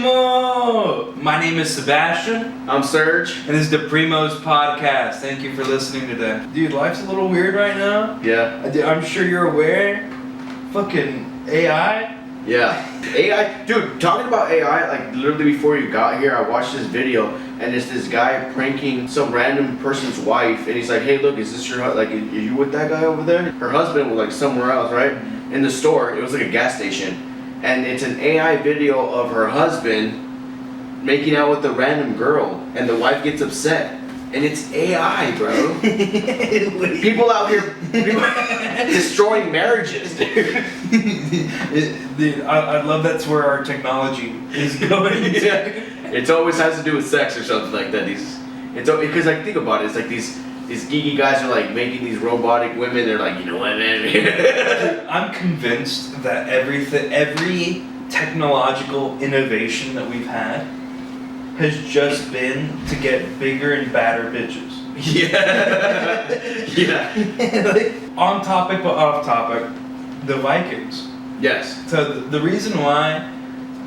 Primo! My name is Sebastian. I'm Serg. And this is the Primo's podcast. Thank you for listening today. Dude, life's a little weird right now. Yeah. I'm sure you're aware. Fucking AI. Yeah. AI. Dude, talking about AI, like literally before you got here, I watched this video and it's this guy pranking some random person's wife and he's like, hey, look, is this your, like, are you with that guy over there? Her husband was like somewhere else, right? In the store. It was like a gas station. And it's an AI video of her husband making out with a random girl, and the wife gets upset. And it's AI, bro. People out here destroying marriages, dude. Dude, I love that's where our technology is going. Yeah. It always has to do with sex or something like that. Because like think about it, it's like these geeky guys are like making these robotic women. They're like, you know what, man? I'm convinced that every technological innovation that we've had has just been to get bigger and badder bitches. Yeah. Yeah. Like, on topic but off topic, the Vikings. Yes. So the reason why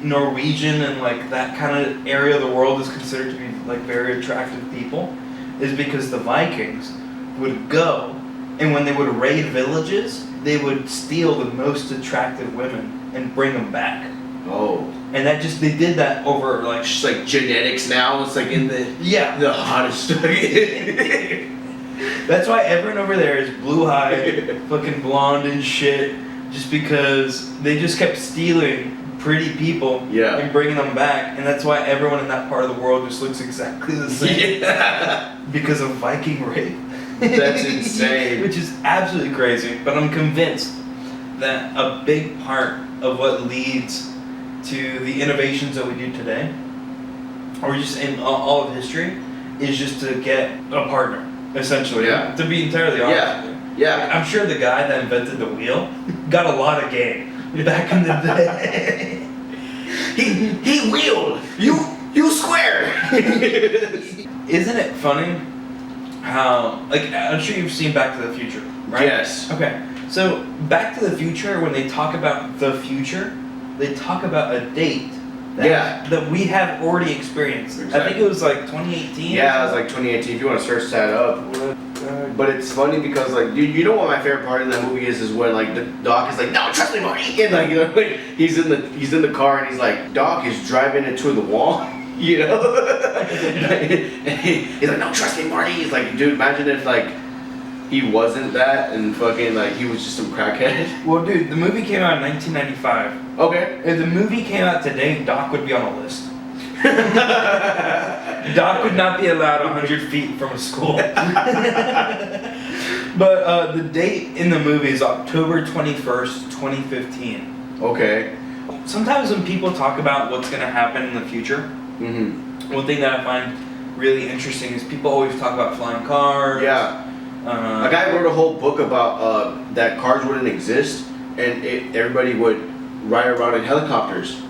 Norwegian and like that kind of area of the world is considered to be like very attractive people is because the Vikings would go, and when they would raid villages, they would steal the most attractive women and bring them back. Oh. And that just, they did that over like... Just like genetics now, it's like in the... Yeah. The hottest stuff. That's why everyone over there is blue-eyed, fucking blonde and shit, just because they just kept stealing pretty people and bringing them back, and that's why everyone in that part of the world just looks exactly the same. Yeah. Because of Viking rape. That's insane. Which is absolutely crazy, but I'm convinced that a big part of what leads to the innovations that we do today, or just in all of history, is just to get a partner, essentially. Yeah. To be entirely honest with you. Yeah. Like, I'm sure the guy that invented the wheel got a lot of game back in the day. he wheeled. You square. Isn't it funny how, like, I'm sure you've seen Back to the Future, right? Yes. Okay. So Back to the Future, when they talk about the future, they talk about a date that we have already experienced. Exactly. I think it was like 2018. Yeah, it was like 2018. If you want to search that up. But it's funny because like, dude, you know what my favorite part in that movie is when like the Doc is like, no, trust me, Marty, and like, you know, like, he's in the car and he's like, Doc is driving into the wall, you know. He's like, no, trust me, Marty. He's like, dude, imagine if like he wasn't that and fucking like he was just some crackhead. Well, dude, the movie came out in 1995. Okay. If the movie came out today, Doc would be on a list. Doc would not be allowed 100 feet from a school. But the date in the movie is October 21st, 2015. Okay. Sometimes when people talk about what's going to happen in the future, one thing that I find really interesting is people always talk about flying cars. Yeah. A guy wrote a whole book about that cars wouldn't exist and everybody would ride around in helicopters.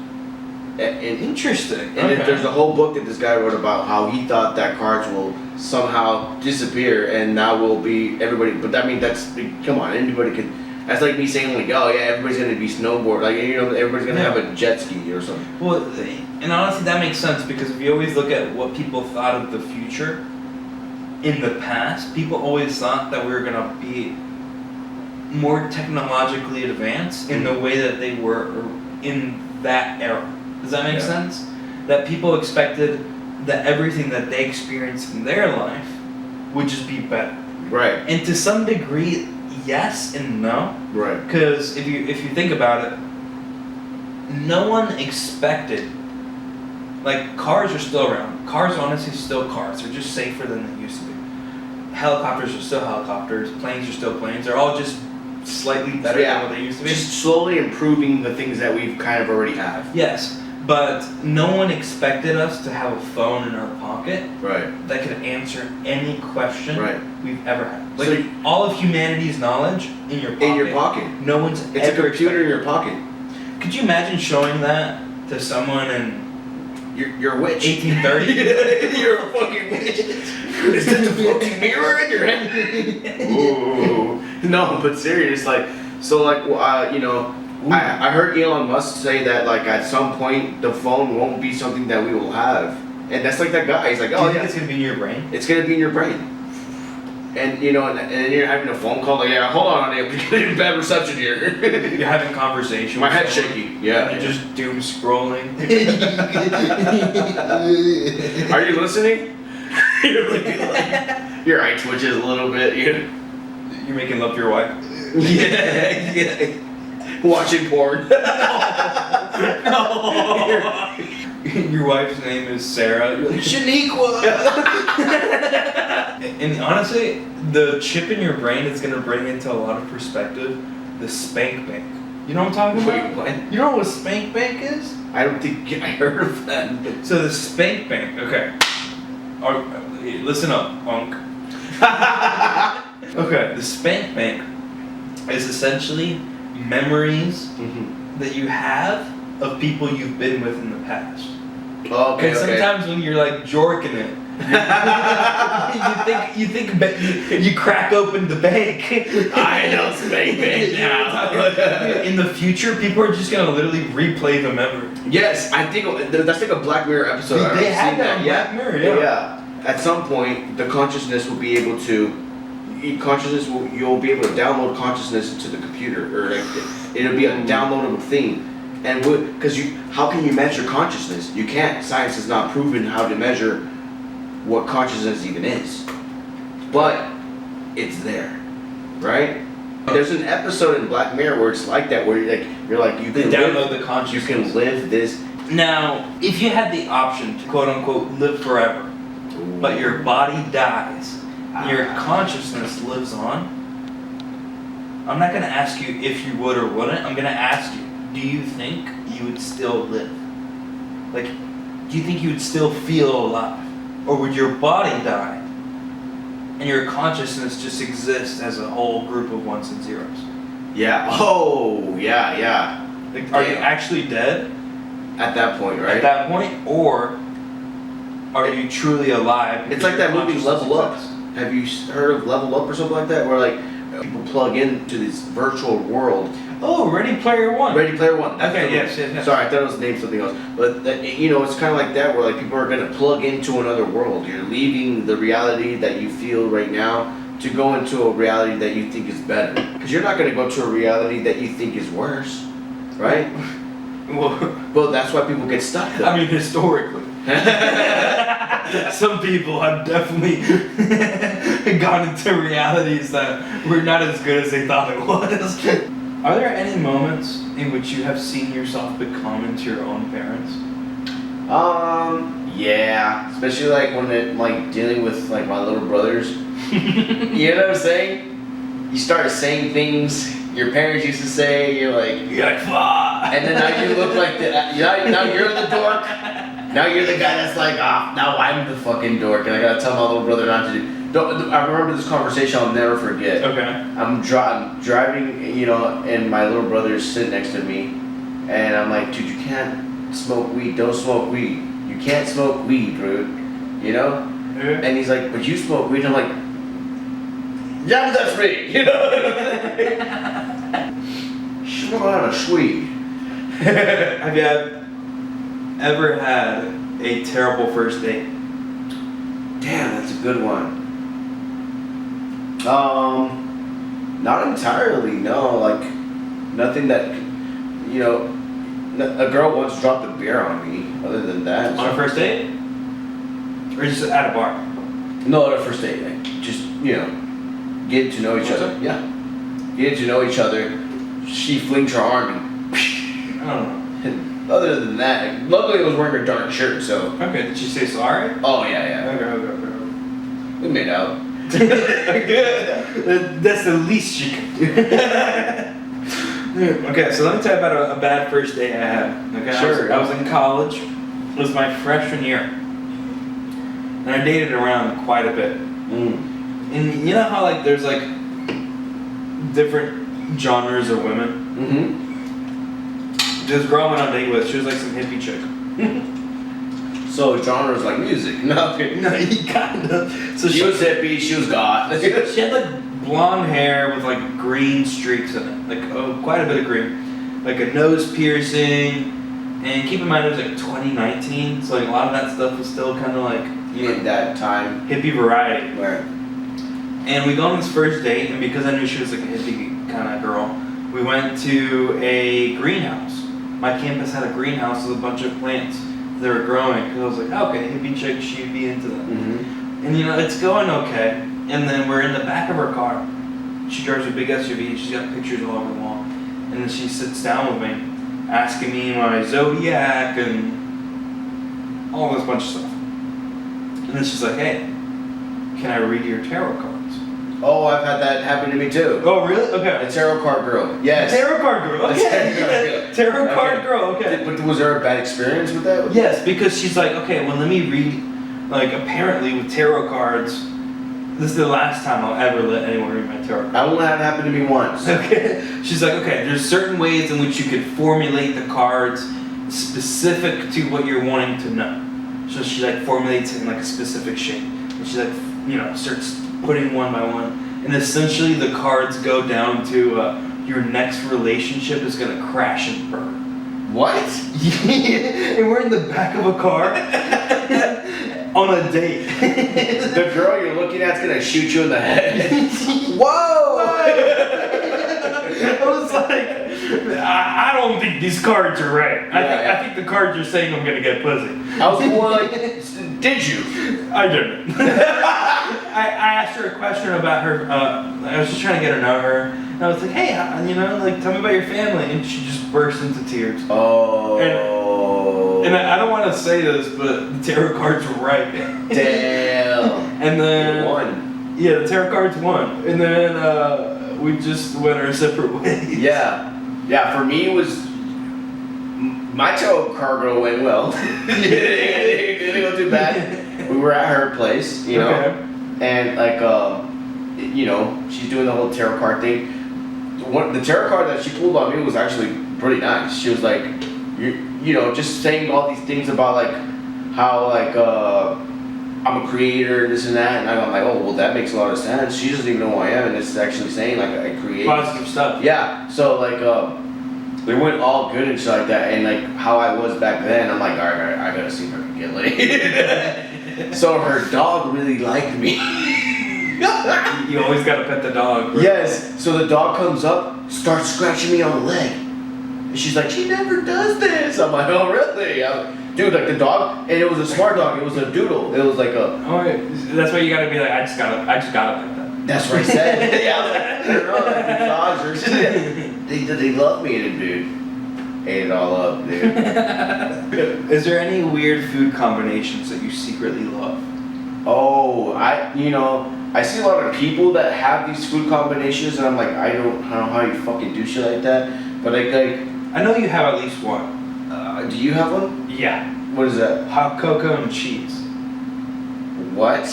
Interesting. And there's a whole book that this guy wrote about how he thought that cars will somehow disappear and now will be everybody. But I mean, come on, anybody could. That's like me saying like, oh yeah, everybody's gonna be snowboard. Like, you know, everybody's gonna have a jet ski or something. Well, and honestly, that makes sense because if you always look at what people thought of the future in the past, people always thought that we were gonna be more technologically advanced in the way that they were in that era. Does that make sense? That people expected that everything that they experienced in their life would just be better. Right. And to some degree, yes and no. Right. Because if you think about it, no one expected. Like, cars are still around. Cars are honestly still cars. They're just safer than they used to be. Helicopters are still helicopters. Planes are still planes. They're all just slightly better than what they used to be. Just slowly improving the things that we've kind of already have. Yes, but no one expected us to have a phone in our pocket that could answer any question we've ever had. Like, so all of humanity's knowledge in your pocket. In your pocket. No one's It's ever a computer in your pocket. Could you imagine showing that to someone in... You're a witch. 1830? You're a fucking witch. Is that the floating mirror in your head? Ooh. No, but serious, like, so like, you know, I heard Elon Musk say that like at some point the phone won't be something that we will have, and that's like that guy. He's like, Do oh you think yeah, it's gonna be in your brain? it's gonna be in your brain. And you know, and then you're having a phone call like, yeah, hold on, honey, I'm getting bad reception here. You're having conversation. My with head's someone, shaky. Yeah. You're just doom scrolling. Are you listening? You're looking like your eye twitches a little bit. You're making love to your wife. Yeah. Watching porn. Your wife's name is Sarah. You're like, Shaniqua! And honestly, the chip in your brain is going to bring into a lot of perspective the spank bank. You know what I'm talking about? Wait, what? You know what a spank bank is? I don't think I heard of that. So the spank bank, okay. Listen up, punk. Okay, the spank bank is essentially memories that you have of people you've been with in the past. Okay, And sometimes when you're like jorking it, you crack open the bank. I know spank bank now. In the future, people are just gonna literally replay the memory. Yes, I think that's like a Black Mirror episode. I've They had seen that in Black Mirror, yeah. At some point, the consciousness will be able to. You'll be able to download consciousness into the computer, or like it'll be a downloadable thing. And how can you measure consciousness? You can't. Science has not proven how to measure what consciousness even is. But it's there, right? There's an episode in Black Mirror where it's like that, where you're like you can download the consciousness. You can live this. Now, if you had the option to quote unquote live forever, but your body dies, your consciousness lives on, I'm not gonna ask you if you would or wouldn't. I'm gonna ask you, do you think you would still live? Like, do you think you would still feel alive? Or would your body die and your consciousness just exist as a whole group of ones and zeros? Yeah. Oh, yeah. Like, are you actually dead? At that point, right? At that point? Or are you truly alive? It's like that movie Level Up. Exists? Have you heard of Level Up or something like that? Where like people plug into this virtual world. Oh, Ready Player One. Ready Player One. That's Okay, the yes. Sorry, I thought it was named something else. But it's kind of like that, where like people are gonna plug into another world. You're leaving the reality that you feel right now to go into a reality that you think is better. Because you're not gonna go to a reality that you think is worse, right? Well, that's why people get stuck though. I mean, historically. Some people have definitely gone into realities that were not as good as they thought it was. Are there any moments in which you have seen yourself become into your own parents? Yeah. Especially like when it like dealing with like my little brothers. You know what I'm saying? You start saying things your parents used to say. You're like, fuck. And then now you look like now you're the dork. Now you're the guy that's like, now I'm the fucking dork, and I gotta tell my little brother not to do. I remember this conversation I'll never forget. Okay. I'm driving, and my little brother's sitting next to me, and I'm like, dude, you can't smoke weed. Don't smoke weed. You can't smoke weed, dude. You know? Yeah. And he's like, but you smoke weed. I'm like, yeah, but that's me. You know? Smoke on a sweet. Have you ever had a terrible first date? Damn, that's a good one. Not entirely, no. Like, nothing that, a girl once dropped a beer on me. Other than that, On a first date? Or just at a bar? No, at a first date. Like, just getting to know each other. Yeah, getting to know each other. She flings her arm and. I don't know. And other than that, luckily I was wearing a dark shirt, so. Okay, did she say sorry? Oh yeah. Okay. We made out. Good. That's the least she can do. Okay, so let me tell you about a bad first date I had. Okay, Sure. I was in college. It was my freshman year. And I dated around quite a bit. And you know how like there's like different genres of women? This girl I went on a date with, she was like some hippie chick. So genres like music? No, No, you kind of. So she was hippie, she was goth. She had like blonde hair with like green streaks in it, like quite a bit of green. like a nose piercing. And keep in mind it was like 2019, so like a lot of that stuff was still kind of like, you know, In that time. hippie variety. Right. And we go on this first date, and because I knew she was like a hippie kind of girl, we went to a greenhouse. My campus had a greenhouse with a bunch of plants that were growing. Because I was like, okay, hippie chick, she'd be into that. Mm-hmm. And you know, it's going okay. And then we're in the back of her car. She drives a big SUV. She's got pictures all over the wall. And then she sits down with me, asking me my zodiac and all this bunch of stuff. And then she's like, hey, can I read your tarot cards? Oh, I've had that happen to me too. Oh, really? Okay. The tarot card girl. Yes. Tarot card girl. Okay. Tarot card girl. Okay. But was there a bad experience with that? Yes, because she's like, okay, well, let me read. Like, apparently with tarot cards, this is the last time I'll ever let anyone read my tarot cards. I only had it happen to me once. Okay. She's like, okay, there's certain ways in which you could formulate the cards specific to what you're wanting to know. So she like formulates it in like a specific shape. And she like, you know, starts putting one by one. And essentially the cards go down to your next relationship is going to crash and burn. What? And we're in the back of a car on a date. The girl you're looking at's gonna shoot you in the head. Whoa! I was like, I don't think these cards are right. I think the cards are saying I'm gonna get pussy. I was more like, did you? I didn't. I asked her a question about her. I was just trying to get to know her. And I was like, hey, you know, like, tell me about your family. And she just burst into tears. Oh. And I don't want to say this, but the tarot cards were right. Damn. And then You won. Yeah, the tarot cards won. And then we just went our separate ways. Yeah. Yeah, for me it was my tarot card girl went well. It didn't go too bad. We were at her place, you know. Okay. And like you know, she's doing the whole tarot card thing. The tarot card that she pulled on me was actually pretty nice. She was like, you know, just saying all these things about like how like I'm a creator, this and that, and I'm like, oh well, that makes a lot of sense. She doesn't even know who I am, and it's actually saying like I create Positive stuff. Yeah, so like it went all good and shit like that, and like how I was back then, I'm like, all right, I gotta see if I can get laid. So her dog really liked me. You always gotta pet the dog. Right? Yes. So the dog comes up, starts scratching me on the leg. And she's like, she never does this. I'm like, oh really? Dude, like the dog, and it was a smart dog. It was a doodle. It was like a. Oh, yeah. That's why you gotta be like, I just gotta pet that. That's what I said. Yeah, I was like, I don't know, like the dogs or shit. They love me, and dude, ate it all up, dude. Is there any weird food combinations that you secretly love? Oh, I see a lot of people that have these food combinations, and I'm like, I don't know how you fucking do shit like that. But like I know you have at least one. Do you have one? Yeah. What is that? Hot cocoa and cheese. What?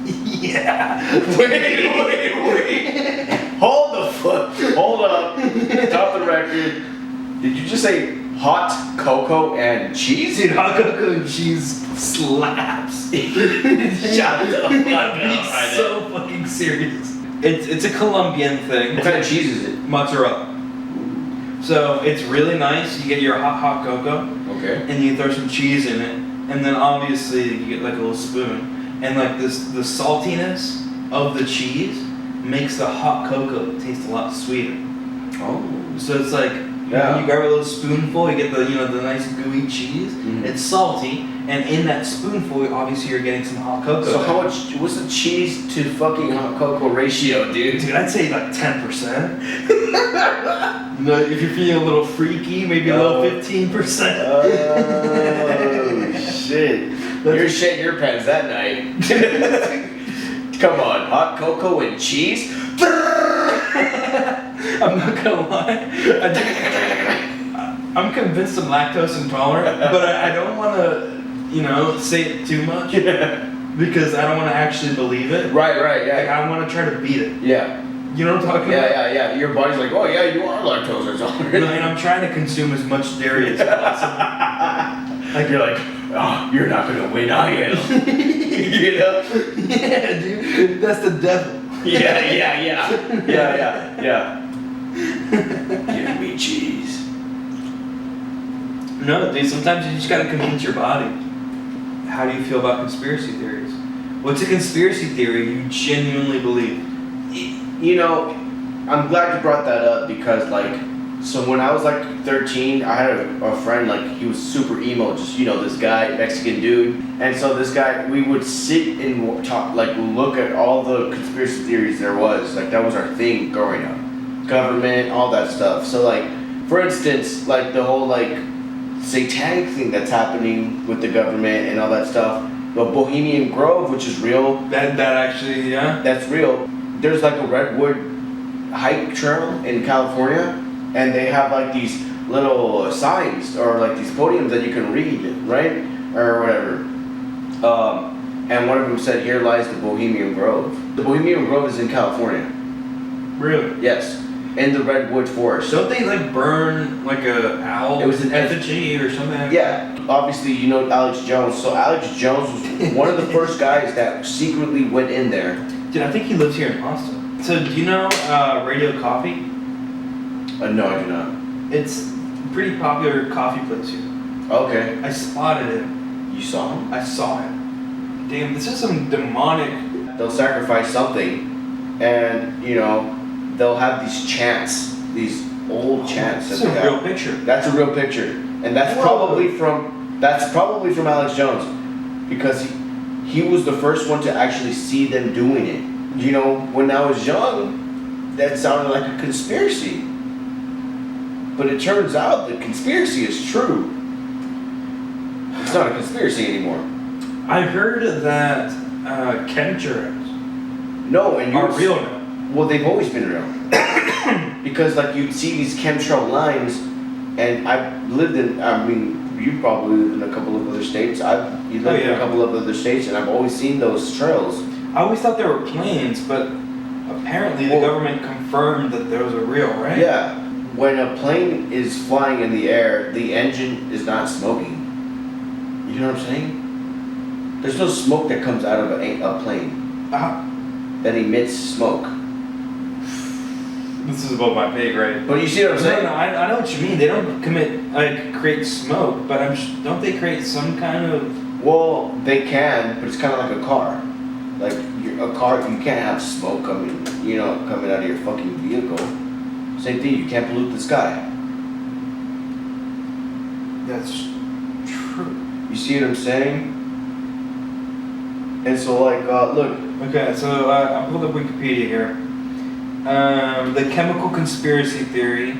Yeah. Wait. Hold up. Stop the record. Did you just say hot cocoa and cheese? Dude, hot cocoa and cheese slaps. Shut the fuck up. I'm so fucking serious. It's a Colombian thing. What kind of cheese is it? Mozzarella. So it's really nice. You get your hot cocoa. Okay. And you throw some cheese in it, and then obviously you get like a little spoon, and like the saltiness of the cheese makes the hot cocoa taste a lot sweeter. Oh. So it's like you grab a little spoonful, you get the nice gooey cheese. Mm. It's salty, and in that spoonful, obviously you're getting some hot cocoa. So how much? What's the cheese to fucking hot cocoa ratio, dude? Dude, I'd say like 10%. If you're feeling a little freaky, maybe a little 15%. Oh shit! You're shitting your pants that night. Come on, hot cocoa and cheese. I'm not gonna lie. I'm convinced I'm lactose intolerant, but I don't want to, say it too much because I don't want to actually believe it. Right, yeah. Like, I want to try to beat it. Yeah. You know what I'm talking about? Yeah. Your body's like, oh yeah, you are lactose intolerant. No, and I'm trying to consume as much dairy as possible. Like you're like, oh, you're not gonna win, I am. You know? Yeah, dude. That's the devil. Yeah. Give me cheese. No, dude, sometimes you just gotta convince your body. How do you feel about conspiracy theories? What's a conspiracy theory you genuinely believe? You know, I'm glad you brought that up because, like, so when I was like 13, I had a friend, like, he was super emo, just, you know, this guy, Mexican dude. And so this guy, we would sit and talk, like, look at all the conspiracy theories there was. Like, that was our thing growing up. Government, all that stuff. So, like, for instance, like, the whole, like, satanic thing that's happening with the government and all that stuff. But Bohemian Grove, which is real. That actually, yeah. That's real. There's like a redwood hike trail in California, and they have like these little signs or like these podiums that you can read, right? Or whatever. And one of them said, "Here lies the Bohemian Grove." The Bohemian Grove is in California. Really? Yes. In the redwood forest. Don't they like burn like a owl? It was an effigy or something. Yeah, obviously you know Alex Jones. So Alex Jones was one of the first guys that secretly went in there. Dude, I think he lives here in Austin. So do you know Radio Coffee? No, I do not. It's a pretty popular coffee place here. Okay. I spotted it. You saw him? I saw it. Damn, this is some demonic. They'll sacrifice something, and you know they'll have these chants, these old chants. That's a real picture. That's a real picture, and that's probably from Alex Jones, because he was the first one to actually see them doing it. You know, when I was young, that sounded like a conspiracy, but it turns out the conspiracy is true. It's not a conspiracy anymore. I heard that chemtrails are real now. Well, they've always been real. Because, like, you'd see these chemtrail lines, and I've lived in, I mean, you probably lived in a couple of other states. You lived in a couple of other states, and I've always seen those trails. I always thought they were planes, but apparently the government confirmed that those are real, right? Yeah. When a plane is flying in the air, the engine is not smoking. You know what I'm saying? There's no smoke that comes out of a plane that emits smoke. This is above my pay grade. But you see what I'm saying? No, I know what you mean. They don't create smoke, but don't they create some kind of... Well, they can, but it's kind of like a car. Like, a car, you can't have smoke coming out of your fucking vehicle. Same thing, you can't pollute the sky. That's true. You see what I'm saying? And so, like, look. Okay, so I pulled up Wikipedia here. The chemical conspiracy theory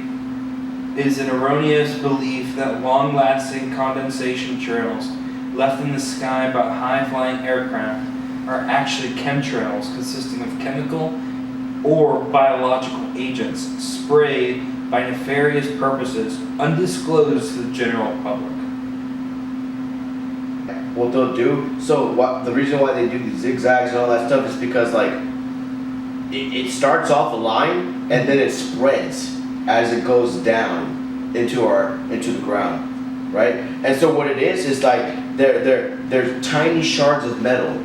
is an erroneous belief that long-lasting condensation trails left in the sky by high-flying aircraft are actually chemtrails consisting of chemical or biological agents sprayed by nefarious purposes undisclosed to the general public. What they'll do, the reason why they do these zigzags and all that stuff is because, like, it starts off a line and then it spreads as it goes down into the ground, right? And so what it is like they're tiny shards of metal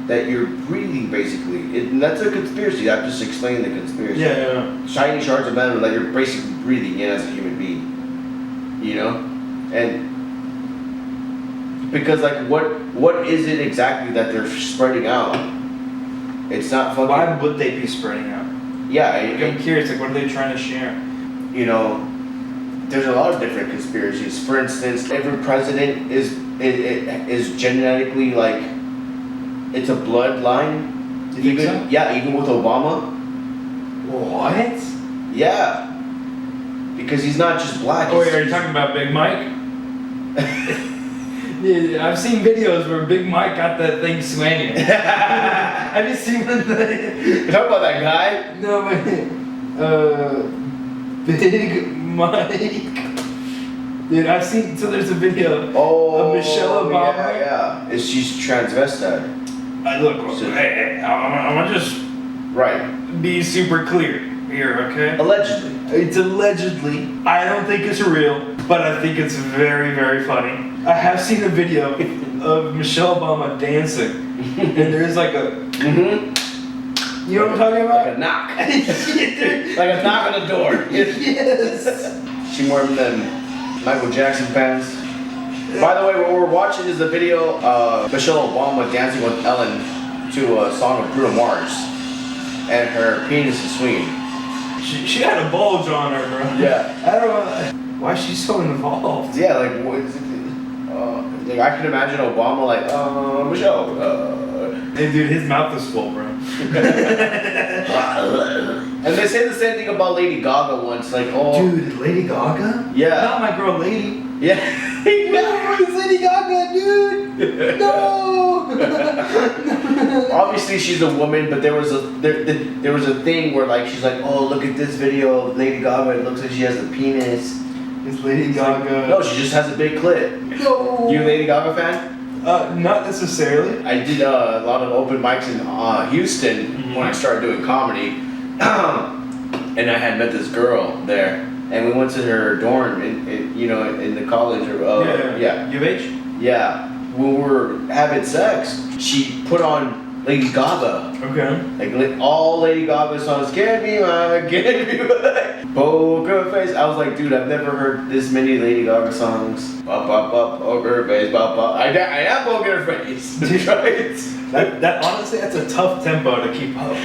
that you're breathing, basically. And that's a conspiracy. I'm just explaining the conspiracy. Yeah. Tiny shards of metal that you're basically breathing in as a human being. You know? And because, like, what is it exactly that they're spreading out? It's not fucking... Why would they be spreading out? Yeah. I'm curious, like, what are they trying to share? You know, there's a lot of different conspiracies. For instance, every president is genetically, like, it's a bloodline. Do you think so? Yeah, even with Obama. What? Yeah. Because he's not just black. Oh, are you talking about Big Mike? Yeah, I've seen videos where Big Mike got that thing swinging. Have you seen one? You talking about that guy? No, but Big Mike. Dude, I've seen. So there's a video of Michelle Obama. Yeah. She's transvestite. Look, hey, I'm gonna just be super clear here, okay? Allegedly. It's allegedly. I don't think it's real, but I think it's very, very funny. I have seen a video of Michelle Obama dancing, and there's like a... Mm-hmm. You know what I'm talking about? Like a knock. Yeah, Like a knock on the door. Yes. She more than Michael Jackson fans. By the way, what we're watching is the video of Michelle Obama dancing with Ellen to a song of Bruno Mars, and her penis is swinging. She had a bulge on her, bro. Yeah. I don't know why she's so involved. Yeah, like what is it? Like I can imagine Obama like, Michelle. Hey, dude, his mouth is full, bro. And they say the same thing about Lady Gaga once, like, oh. Dude, Lady Gaga? Yeah. Not my girl, Lady. Yeah. No, it's Lady Gaga, dude. No. Obviously, she's a woman, but there was a thing where like she's like, oh, look at this video of Lady Gaga. It looks like she has a penis. It's Lady Gaga. No, she just has a big clit. No. You a Lady Gaga fan? Not necessarily. I did a lot of open mics in Houston when I started doing comedy, and I had met this girl there, and we went to her dorm in the college. Yeah. U of H? Yeah. When we were having sex, she put on Lady Gaga. Okay. Like all Lady Gaga songs. Get me mine, get me mine. Poker face. I was like, dude, I've never heard this many Lady Gaga songs. Up, up, up, poker face, up, up. I am poker face. Right? That honestly, that's a tough tempo to keep up. I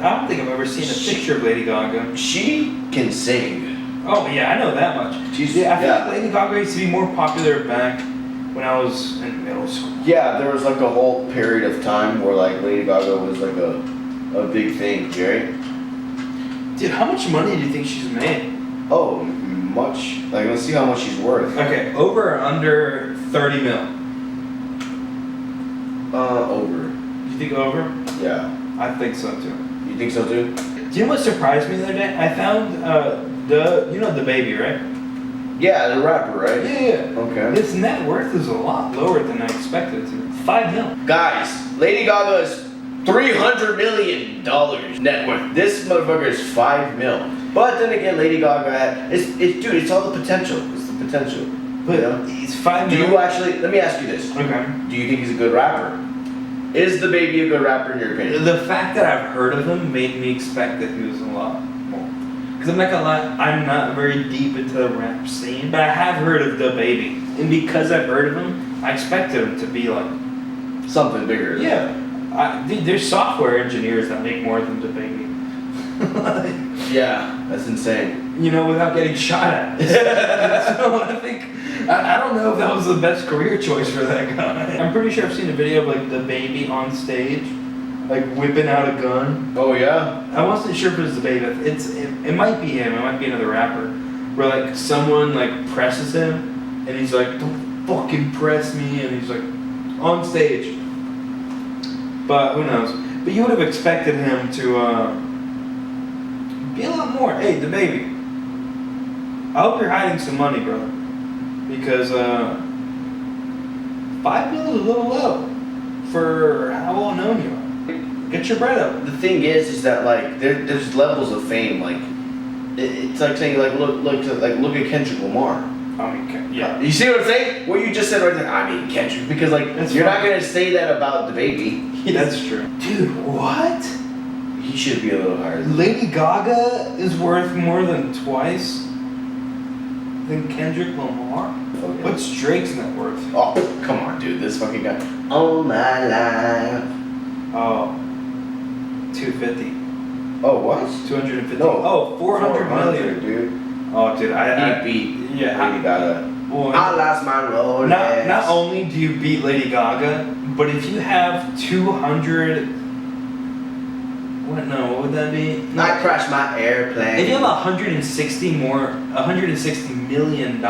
don't think I've ever seen a picture of Lady Gaga. She can sing. Oh yeah, I know that much. I feel like Lady Gaga used to be more popular back when I was in middle school. Yeah, there was like a whole period of time where like Lady Gaga was like a big thing, right? Dude, how much money do you think she's made? Oh, much. Like, let's see how much she's worth. Okay, over or under 30 mil? Over. You think over? Yeah. I think so too. You think so too? Do you know what surprised me the other day? I found the baby, right? Yeah, the rapper, right? Yeah. Okay. His net worth is a lot lower than I expected it to. 5 mil. Guys, Lady Gaga is $300 million net worth. This motherfucker is 5 mil. But then again, Lady Gaga, it's all the potential. It's the potential. But he's 5 mil. Do you actually? Let me ask you this. Okay. Do you think he's a good rapper? Is the baby a good rapper in your opinion? The fact that I've heard of him made me expect that he was a lot more. Because I'm not gonna lie, I'm not very deep into the rap scene, but I have heard of the baby, and because I've heard of him, I expected him to be like something bigger. Yeah. There's software engineers that make more than the baby. Yeah, that's insane. You know, without getting shot at. So I think, I don't know if that was the best career choice for that guy. I'm pretty sure I've seen a video of like the baby on stage, like whipping out a gun. Oh yeah? I wasn't sure if it was the baby. It might be him, it might be another rapper. Where like someone like presses him and he's like, don't fucking press me, and he's like on stage. But who knows? But you would have expected him to be a lot more. Hey, the baby. I hope you're hiding some money, brother. Because 5 mil is a little low for how well known you are. Get your bread up. The thing is that like there's levels of fame. Like it's like saying like look at Kendrick Lamar. I mean, yeah. You see what I'm saying? What you just said right there. I mean Kendrick, because like you're not gonna say that about the baby. That's true. Dude, what? He should be a little higher. Lady Gaga is worth more than twice than Kendrick Lamar? Okay. What's Drake's net worth? Oh, come on, dude. This fucking guy. All my life. Oh, 250. Oh, what? 250. No. Oh, 400 million. Dude. Oh, dude, I beat yeah, Lady Gaga. Well, I lost my road. not only do you beat Lady Gaga, but if you have 200... What would that be? I crashed my airplane. If you have $160 million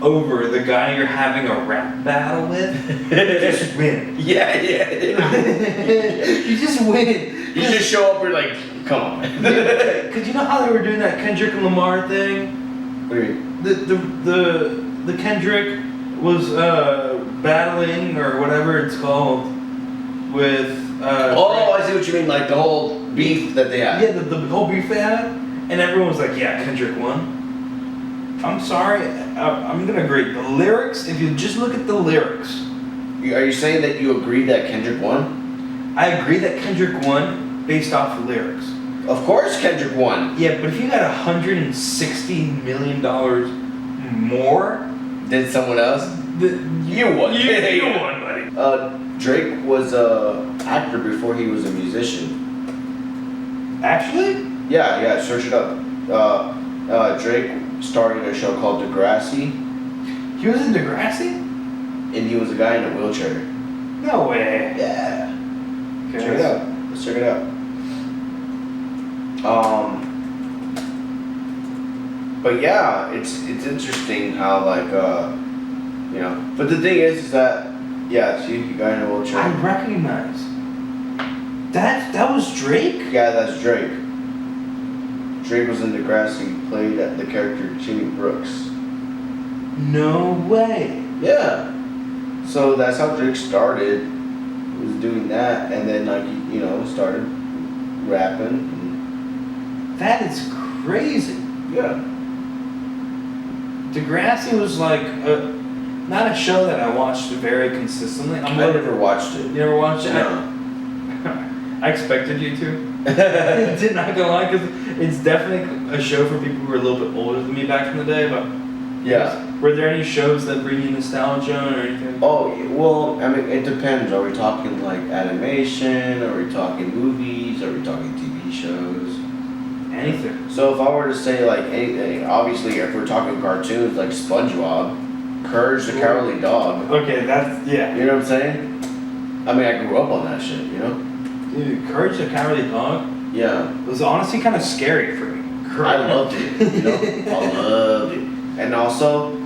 over the guy you're having a rap battle with, you just win. Yeah. You just win. You just show up, you're like, come on. Because you know how they were doing that Kendrick Lamar thing? What do you mean? The Kendrick was battling, or whatever it's called, with I see what you mean, like the whole beef that they had. Yeah, the whole beef they had, and everyone was like, yeah, Kendrick won. I'm sorry, I'm gonna agree. The lyrics, if you just look at the lyrics. Are you saying that you agree that Kendrick won? I agree that Kendrick won based off of lyrics. Of course Kendrick won. Yeah, but if you got $160 million more, Did someone else? You won. you won, buddy. Drake was a actor before he was a musician. Actually? Yeah, search it up. Drake started a show called Degrassi, He was in Degrassi? and he was a guy in a wheelchair. No way. Yeah. Okay. Check it out. Let's check it out. But yeah, it's interesting how like you know. But the thing is that see, you guy in a wheelchair. I recognize. That was Drake? Yeah, that's Drake. Drake was in Degrassi, played at the character Jimmy Brooks. No way. Yeah. So that's how Drake started. He was doing that, and then like started rapping. That is crazy. Yeah. Degrassi was like not a show that I watched very consistently. I never watched it. You never watched it? No. I expected you to. Did not gonna lie, because it's definitely a show for people who are a little bit older than me back in the day. But Yeah. were there any shows that bring you nostalgia or anything? Oh, well, I mean, it depends. Are we talking like animation? Are we talking movies? Are we talking TV shows? Anything. So if I were to say like anything, obviously if we're talking cartoons like SpongeBob, Courage the Cowardly Dog. Okay, that's yeah. You know what I'm saying? I mean, I grew up on that shit, you know? Dude, Courage the Cowardly Dog Yeah. was honestly kind of scary for me. I loved it, you know? I loved it. And also,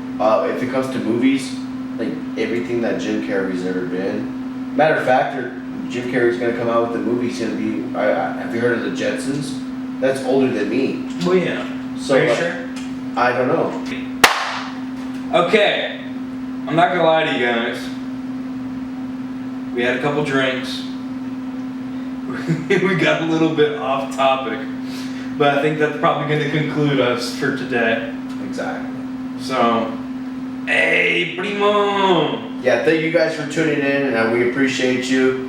if it comes to movies, like everything that Jim Carrey's ever been. Matter of fact, Jim Carrey's gonna come out with a movie. He's gonna be. Have you heard of the Jetsons? That's older than me. Well, yeah. So Are you like, sure? I don't know. Okay, I'm not gonna lie to you guys. We had a couple drinks. We got a little bit off topic, but I think that's probably going to conclude us for today. Exactly. So, hey, Primo! Yeah, thank you guys for tuning in, and we appreciate you.